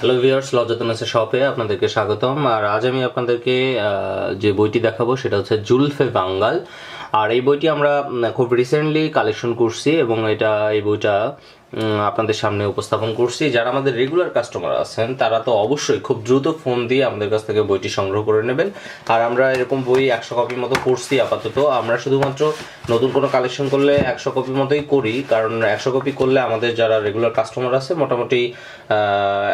Hello viewers, লজ্জাতনেসের শপে আপনাদেরকে স্বাগতম। আর আজ আমি আপনাদেরকে যে বইটি দেখাবো সেটা হচ্ছে জুলফে বাঙ্গাল। আর এই বইটি আমরা খুব রিসেন্টলি কালেকশন করছি এবং এই বইটা আপনাদের সামনে উপস্থাপন করছি। যারা আমাদের রেগুলার কাস্টমার আছেন তারা তো অবশ্যই খুব দ্রুত ফোন দিয়ে আমাদের কাছ থেকে বইটি সংগ্রহ করে নেবেন। আর আমরা এরকম বই 100 কপির মতো করছি আপাতত। আমরা শুধুমাত্র নতুন কোনো কালেকশন করলে 100 কপির মতোই করি, কারণ 100 কপি করলে আমাদের যারা রেগুলার কাস্টমার আছে মোটামুটি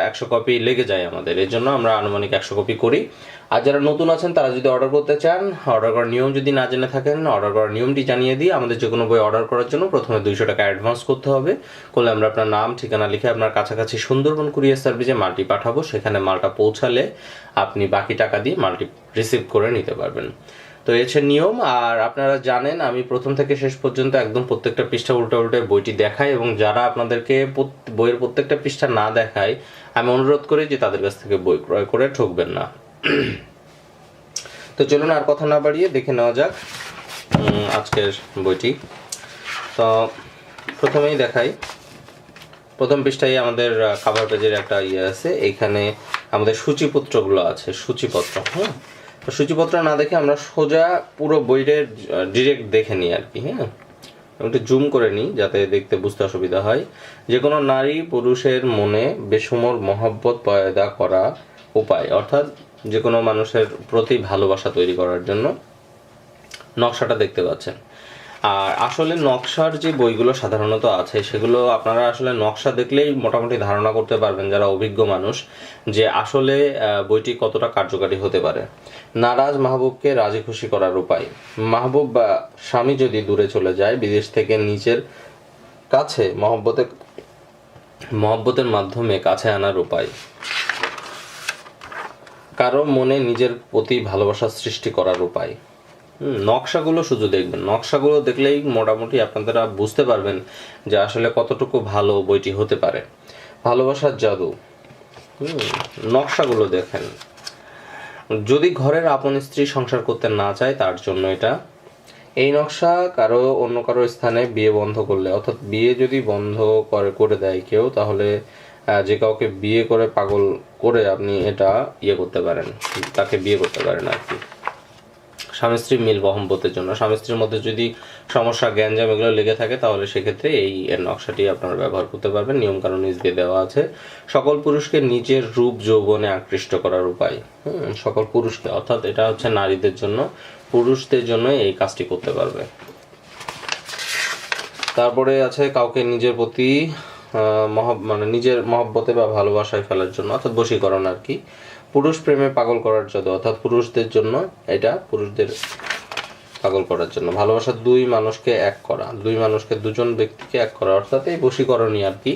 100 কপি লেগে যায় আমাদের। এর জন্য আমরা আনুমানিক 100 কপি করি। আর যারা নতুন আছেন তারা যদি অর্ডার করতে চান, অর্ডার করার নিয়ম যদি না জেনে থাকেন, অর্ডার করার নিয়মটি জানিয়ে দিই। আমাদের যে কোনো বই অর্ডার করার জন্য প্রথমে 200 টাকা অ্যাডভান্স করতে হবে। করলে আমরা আপনার নাম ঠিকানা লিখে আপনার কাছাকাছি সুন্দরবন কুরিয়ার সার্ভিসে মালটি পাঠাবো। সেখানে মালটা পৌঁছালে আপনি বাকি টাকা দিয়ে মালটি রিসিভ করে নিতে পারবেন। তো এই হচ্ছে নিয়ম। আর আপনারা জানেন আমি প্রথম থেকে শেষ পর্যন্ত একদম প্রত্যেকটা পৃষ্ঠা উল্টে বইটি দেখাই, এবং যারা আপনাদেরকে বইয়ের প্রত্যেকটা পৃষ্ঠা না দেখায় আমি অনুরোধ করি যে তাদের কাছ থেকে বই ক্রয় করে ঠকবেন না। তো চলুন আর কথা না বাড়িয়ে দেখে নেওয়া যাক আজকের বইটি। তো প্রথমেই দেখাই, প্রথম পৃষ্ঠায় আমাদের কাভার পেজের একটা আছে। এইখানে আমাদের সূচিপত্রগুলো আছে, সূচিপত্র। হ্যাঁ, তো সূচিপত্র না দেখে আমরা সোজা পুরো বইটার ডিরেক্ট দেখে নিই আর কি। হ্যাঁ, একটু জুম করে নিই যাতে দেখতে বুঝতে অসুবিধা হয়। যে কোনো নারী পুরুষের মনে বেসুমর মহব্বত পয়দা করা উপায়, অর্থাৎ যে কোনো মানুষের প্রতি ভালোবাসা তৈরি করার জন্য নকশাটা দেখতে পাচ্ছেন। আর আসলে নকশার যে বইগুলো সাধারণত আছে সেগুলো আপনারা আসলে নকশা দেখলেই মোটামুটি ধারণা করতে পারবেন, যারা অভিজ্ঞ মানুষ, যে আসলে বইটি কতটা কার্যকারী হতে পারে। নারাজ মাহবুবকে রাজি খুশি করার উপায়। মাহবুব বা স্বামী যদি দূরে চলে যায়, বিদেশ থেকে নিজের কাছে মহব্বতের মাধ্যমে কাছে আনার উপায়। কারো মনে নিজের প্রতি ভালোবাসা সৃষ্টি করার উপায়। নকশাগুলো শুধু দেখবেন, নকশাগুলো দেখলেই মোটামুটি আপনারা বুঝতে পারবেন যে আসলে কতটুকু ভালো বইটি হতে পারে। ভালোবাসার জাদু, নকশাগুলো দেখেন। যদি ঘরের আপন স্ত্রী সংসার করতে না চায় তার জন্য এটা। এই নকশা অন্য কারো স্থানে বিয়ে বন্ধ করলে, অর্থাৎ বিয়ে যদি বন্ধ করে দেয় কেউ, তাহলে যে কাউকে বিয়ে করে পাগল করে আপনি এটা করতে পারেন, তাকে বিয়ে করতে পারেন আর কি। স্বামী স্ত্রী মিল মহব্বতের জন্য, স্বামী স্ত্রীর মধ্যে যদি সমস্যা গ্যাঞ্জাম এগুলো লেগে থাকে তাহলে সেক্ষেত্রে এর নকশাটি আপনারা ব্যবহার করতে পারবেন। নিয়মকানুন দিয়ে দেওয়া আছে। সকল পুরুষকে নিজের রূপ যৌবনে আকৃষ্ট করার উপায়। সকল পুরুষকে, অর্থাৎ এটা হচ্ছে নারীদের জন্য, পুরুষদের জন্য এই কাজটি করতে পারবে। তারপরে আছে কাউকে নিজের প্রতি নিজের মহব্বতে বা ভালোবাসায় ফেলার জন্য, অর্থাৎ বশীকরণ আর কি। পুরুষ প্রেমে পাগল করার জন্য, অর্থাৎ পুরুষদের জন্য এটা, পুরুষদের পাগল করার জন্য। ভালোবাসা দুই মানুষকে এক করা, দুজন ব্যক্তিকে এক করা, অর্থাৎ এই বশীকরণই আর কি।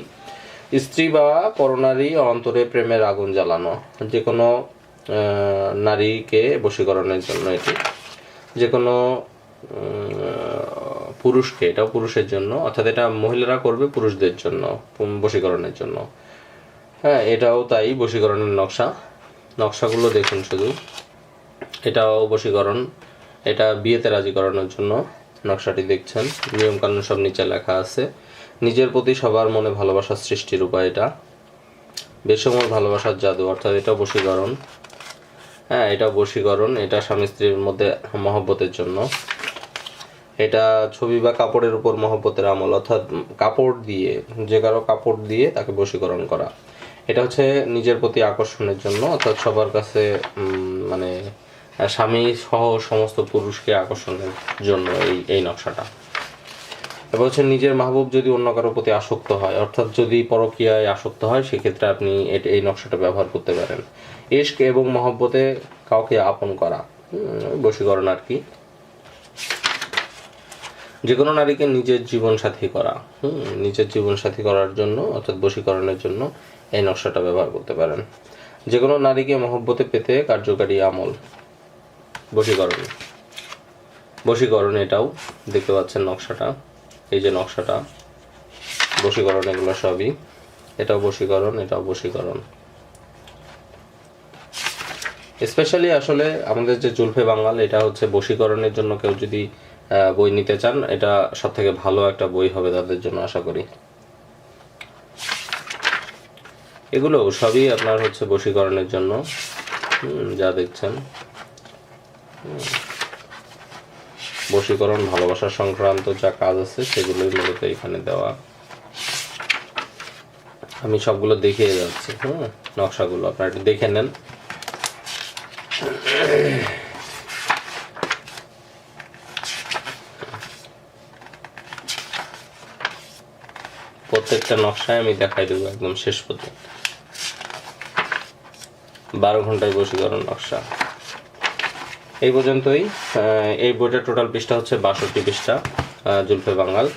স্ত্রী বা পরনারী অন্তরে প্রেমের আগুন জ্বালানো, যে কোনো নারীকে বশীকরণের জন্য এটি। যে কোনো পুরুষকে, এটাও পুরুষের জন্য, অর্থাৎ এটা মহিলারা করবে পুরুষদের জন্য বশীকরণের জন্য। হ্যাঁ, এটাও তাই, বশীকরণের নকশাগুলো দেখুন শুধু। এটাও বশীকরণ, এটা বিয়েতে রাজি করানোর জন্য নকশাটি দেখছেন। নিয়মকানুন সব নিচে লেখা আছে। নিজের প্রতি সবার মনে ভালোবাসার সৃষ্টির উপায়, এটা বেসুমর ভালোবাসার জাদু, অর্থাৎ এটাও বশীকরণ। হ্যাঁ, এটাও বশীকরণ, এটা স্বামী স্ত্রীর মধ্যে মহব্বতের জন্য। এটা ছবি বা কাপড়ের উপর মহব্বতের আমল, অর্থাৎ কাপড় দিয়ে, যে কারো কাপড় দিয়ে তাকে বশীকরণ করা। এটা হচ্ছে নিজের প্রতি আকর্ষণের জন্য, অর্থাৎ সবার কাছে স্বামী সহ সমস্ত পুরুষকে আকর্ষণের জন্য এই নকশাটা। এবার হচ্ছে নিজের মাহবুব যদি অন্য কারোর প্রতি আসক্ত হয়, অর্থাৎ যদি পরকীয়ায় আসক্ত হয়, সেক্ষেত্রে আপনি এই নকশাটা ব্যবহার করতে পারেন। ইশক এবং মহব্বতে কাউকে আপন করা, বশীকরণ আর কি। যে কোনো নারীকে নিজের জীবনসাথী করা, নিজের জীবনসাথী করার জন্য, অর্থাৎ বশীকরণের জন্য এই নকশাটা ব্যবহার করতে পারেন। যে কোনো নারীকে মহব্বতে পেতে কার্যকারী আমল, বশীকরণ এটাও দেখতে পাচ্ছেন নকশাটা। এই যে নকশাটা, বশীকরণ, এগুলো সবই। এটাও বশীকরণ। স্পেশালি আসলে আমাদের যে জুলফে বাঙ্গাল, এটা হচ্ছে বশীকরণের জন্য কেউ যদি বই নিতে চান, এটা সব থেকে ভালো একটা বই হবে তাদের জন্য আশা করি। এগুলো সবই আপনার হচ্ছে বশীকরণের জন্য, যা দেখছেন বশীকরণ ভালোবাসা সংক্রান্ত যা কাজ আছে সেগুলোই মূলত এখানে দেওয়া। আমি সবগুলো দেখিয়ে যাচ্ছি, নকশাগুলো আপনারা একটু দেখে নেন। প্রত্যেকটা নকশায় আমি দেখাই দেবো একদম শেষ পর্যন্ত। 12 ঘন্টায় বশীকরণ নকশা। এই পর্যন্তই। এই বইটার টোটাল পৃষ্ঠা হচ্ছে 62 পৃষ্ঠা, জুলফে বাঙ্গাল।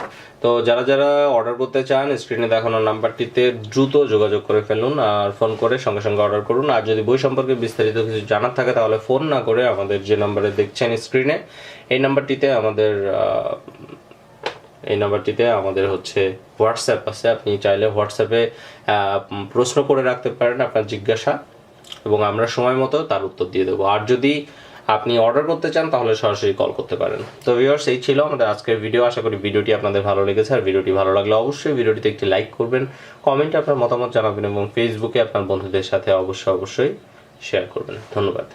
তো যারা যারা অর্ডার করতে চান স্ক্রিনে দেখানো নাম্বারটিতে দ্রুত যোগাযোগ করে ফেলুন আর ফোন করে সঙ্গে সঙ্গে অর্ডার করুন। আর যদি বই সম্পর্কে বিস্তারিত কিছু জানার থাকে তাহলে ফোন না করে আমাদের যে নাম্বারে দেখছেন স্ক্রিনে, এই নাম্বারটিতে আমাদের হচ্ছে হোয়াটসঅ্যাপ আছে। আপনি চাইলে হোয়াটসঅ্যাপে প্রশ্ন করে রাখতে পারেন আপনার জিজ্ঞাসা, এবং আমরা সময় মতো তার উত্তর দিয়ে দেবো। আর যদি আপনি অর্ডার করতে চান তাহলে সরাসরি কল করতে পারেন। তো ভিউয়ার্স, এই ছিল আমাদের আজকের ভিডিও। আশা করি ভিডিওটি আপনাদের ভালো লেগেছে। আর ভিডিওটি ভালো লাগলে অবশ্যই ভিডিওটিতে একটি লাইক করবেন, কমেন্টে আপনার মতামত জানাবেন এবং ফেসবুকে আপনার বন্ধুদের সাথে অবশ্যই শেয়ার করবেন। ধন্যবাদ।